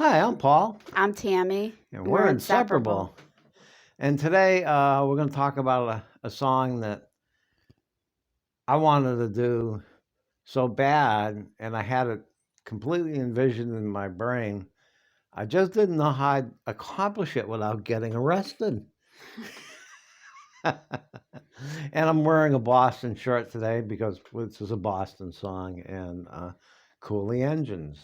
Hi, I'm Paul, I'm Tammy. and we're Inseparable. And today we're going to talk about a song that I wanted to do so bad, and I had it completely envisioned in my brain. I just didn't know how I'd accomplish it without getting arrested. And I'm wearing a Boston shirt today because this is a Boston song, and Cooley Engines.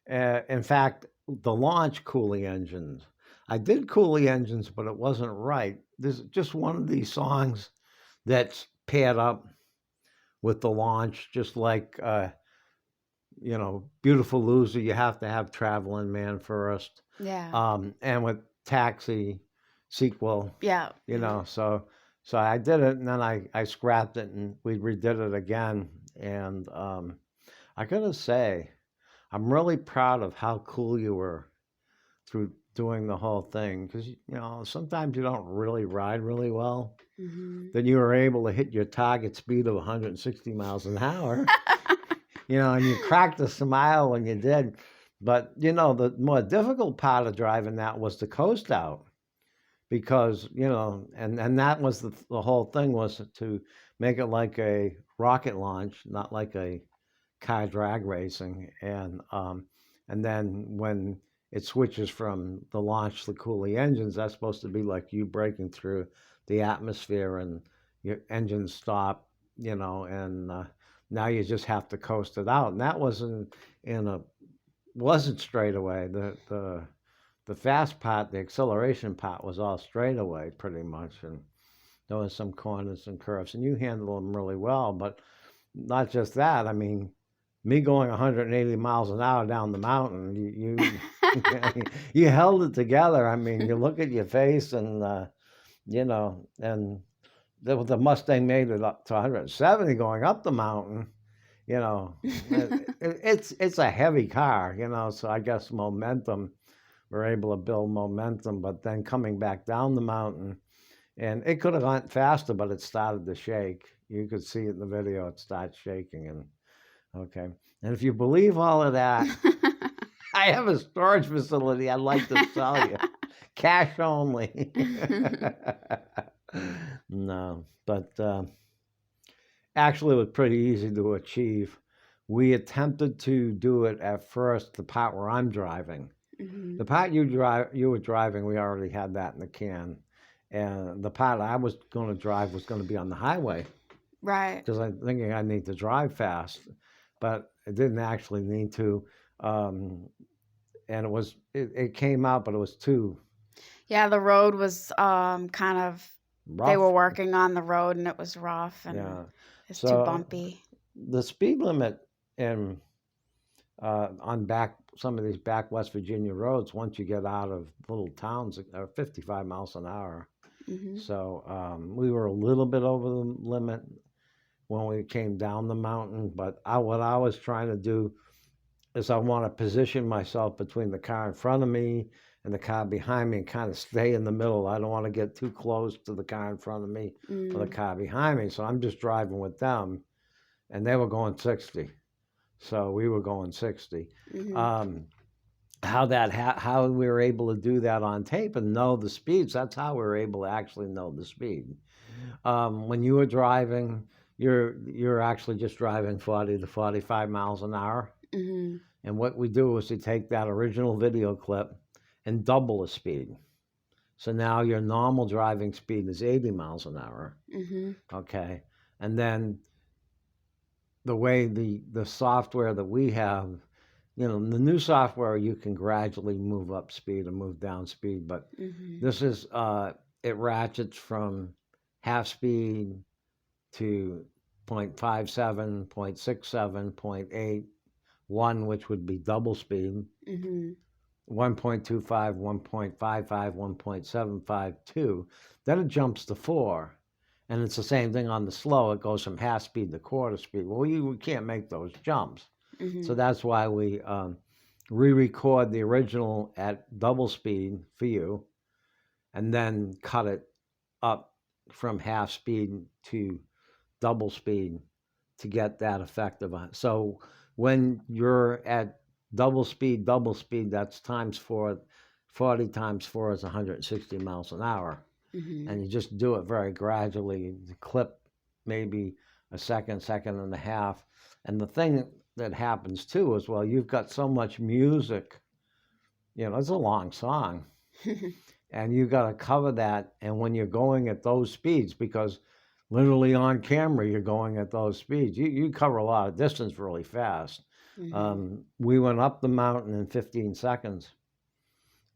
In fact, the launch Cooley Engines. I did Cooley Engines, but it wasn't right. This is just one of these songs that's paired up with the launch, just like Beautiful Loser. You have to have Traveling Man first, Yeah. and with Taxi sequel, Yeah. So I did it, and then I scrapped it, and we redid it again, and I gotta say, I'm really proud of how cool you were through doing the whole thing because sometimes you don't really ride really well. hmm Then you were able to hit your target speed of 160 miles an hour, and you cracked a smile when you did. But the more difficult part of driving that was the coast out because and that was the whole thing was to make it like a rocket launch, not like a car drag racing, and then when it switches from the launch to Cooley engines, that's supposed to be like you breaking through the atmosphere and your engines stop, and now you just have to coast it out, and that wasn't straight away. The fast part, the acceleration part, was all straight away pretty much, and there was some corners and curves, and you handled them really well, but not just that. I mean, me going 180 miles an hour down the mountain, you held it together. I mean, you look at your face, and and the Mustang made it up to 170 going up the mountain. It's a heavy car, so I guess momentum. We're able to build momentum, but then coming back down the mountain, and it could have gone faster, but it started to shake. You could see it in the video; it starts shaking, and okay. And if you believe all of that, I have a storage facility I'd like to sell you. Cash only. No, but actually, it was pretty easy to achieve. We attempted to do it at first, the part where I'm driving. hmm The part you were driving, we already had that in the can. And the part I was going to drive was going to be on the highway Right. because I'm thinking I need to drive fast, but it didn't actually need to. Um, and it came out, but it was too Yeah, the road was kind of they were rough. working on the road and it was rough and Yeah. it's too So bumpy. the speed limit in on some of these back West Virginia roads, once you get out of little towns, are 55 miles an hour. hmm So we were a little bit over the limit when we came down the mountain, but what I was trying to do is I want to position myself between the car in front of me and the car behind me and kind of stay in the middle. I don't want to get too close to the car in front of me or the Mm. car behind me. So I'm just driving with them, and they were going 60. So we were going 60. hmm Um, how we were able to do that on tape and know the speeds, that's how we were able to actually know the speed. When you were driving, you're actually just driving 40 to 45 miles an hour. hmm And what we do is we take that original video clip and double the speed. So now your normal driving speed is 80 miles an hour. hmm Okay. And then the way the software that we have, the new software, you can gradually move up speed and move down speed. But hmm this is, it ratchets from half speed to 0.57, 0.67, 0.8, 1, which would be double speed, hmm 1.25, 1.55, 1.75, 2. Then it jumps to 4. And it's the same thing on the slow. It goes from half speed to quarter speed. Well, we can't make those jumps. hmm So that's why we re-record the original at double speed for you and then cut it up from half speed to double speed to get that effect of so when you're at double speed, that's times 4. 40 times 4 is 160 miles an hour. And you just do it very gradually. The clip maybe a second, second and a half. And the thing that happens too is, well, you've got so much music, it's a long song, and you got to cover that. And when you're going at those speeds, because literally on camera you're going at those speeds, you cover a lot of distance really fast. We went up the mountain in 15 seconds,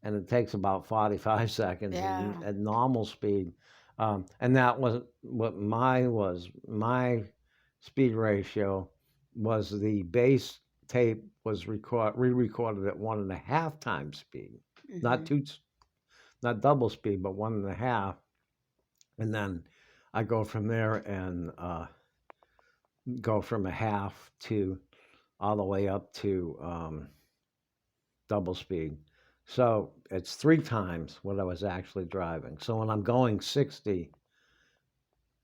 and it takes about 45 seconds Yeah. at normal speed. And that was what my speed ratio was. The bass tape was re-recorded at 1.5 times speed, not double speed, but 1.5. And then I go from there and go from a half to all the way up to double speed. So it's 3 times what I was actually driving. So when I'm going 60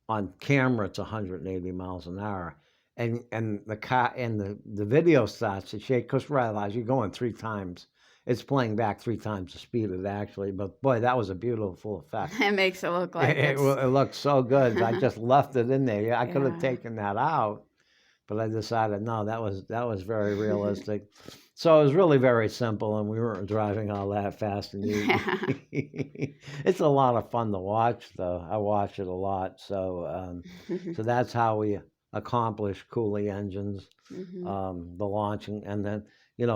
on camera, it's 180 miles an hour. And the car and the video starts to shake, because realize you're going 3 times. It's playing back 3 times the speed it actually. But boy, that was a beautiful effect. It makes it look like It looked so good. I just left it in there. I could have Yeah. taken that out, but I decided no, that was very realistic. So it was really very simple, and we weren't driving all that fast. And Yeah. it's a lot of fun to watch, though. I watch it a lot. So so that's how we accomplish Cooley engines, the launching, and then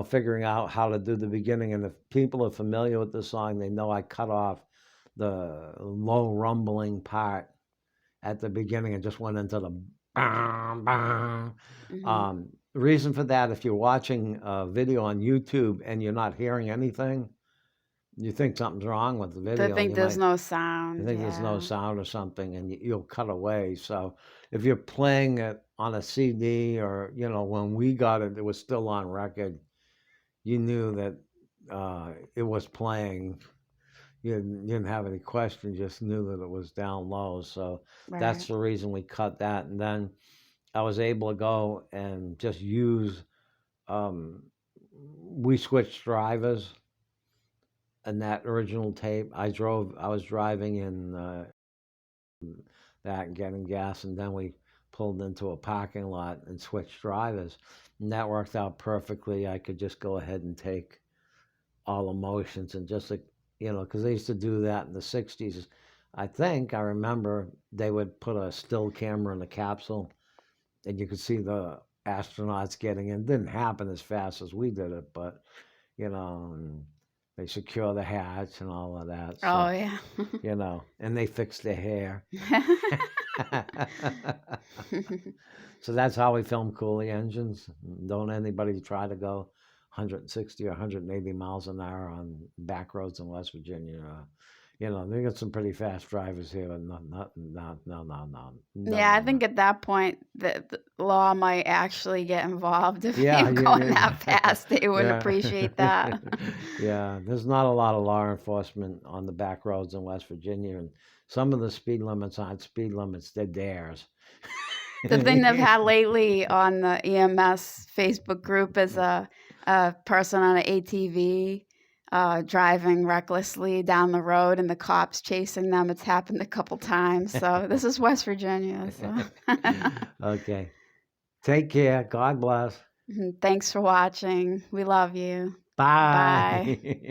figuring out how to do the beginning. And if people are familiar with the song, they know I cut off the low rumbling part at the beginning and just went into the bang, bang. Reason for that, if you're watching a video on YouTube and you're not hearing anything, you think something's wrong with the video. I think there's no sound. You think there's no sound or something, and you'll cut away. So if you're playing it on a CD, or when we got it, it was still on record, you knew that it was playing. You didn't have any questions, just knew that it was down low. So that's the reason we cut that. And then I was able to go and just use, we switched drivers in that original tape. I was driving in that and getting gas, and then we pulled into a parking lot and switched drivers. And that worked out perfectly. I could just go ahead and take all emotions and just because they used to do that in the 60s. I remember they would put a still camera in the capsule, and you could see the astronauts getting in. It didn't happen as fast as we did it, but and they secure the hatch and all of that. So, Oh yeah. And they fix their hair. So that's how we film Cooley engines. Don't anybody try to go 160 or 180 miles an hour on back roads in West Virginia. They got some pretty fast drivers here. No. Yeah, I think at that point the law might actually get involved if you're going that fast. They wouldn't appreciate that. Yeah, there's not a lot of law enforcement on the back roads in West Virginia, and some of the speed limits aren't speed limits; they're dares. The thing they've had lately on the EMS Facebook group is a person on an ATV driving recklessly down the road, and the cops chasing them. It's happened a couple times. So this is West Virginia. So. Okay. Take care. God bless. Thanks for watching. We love you. Bye. Bye.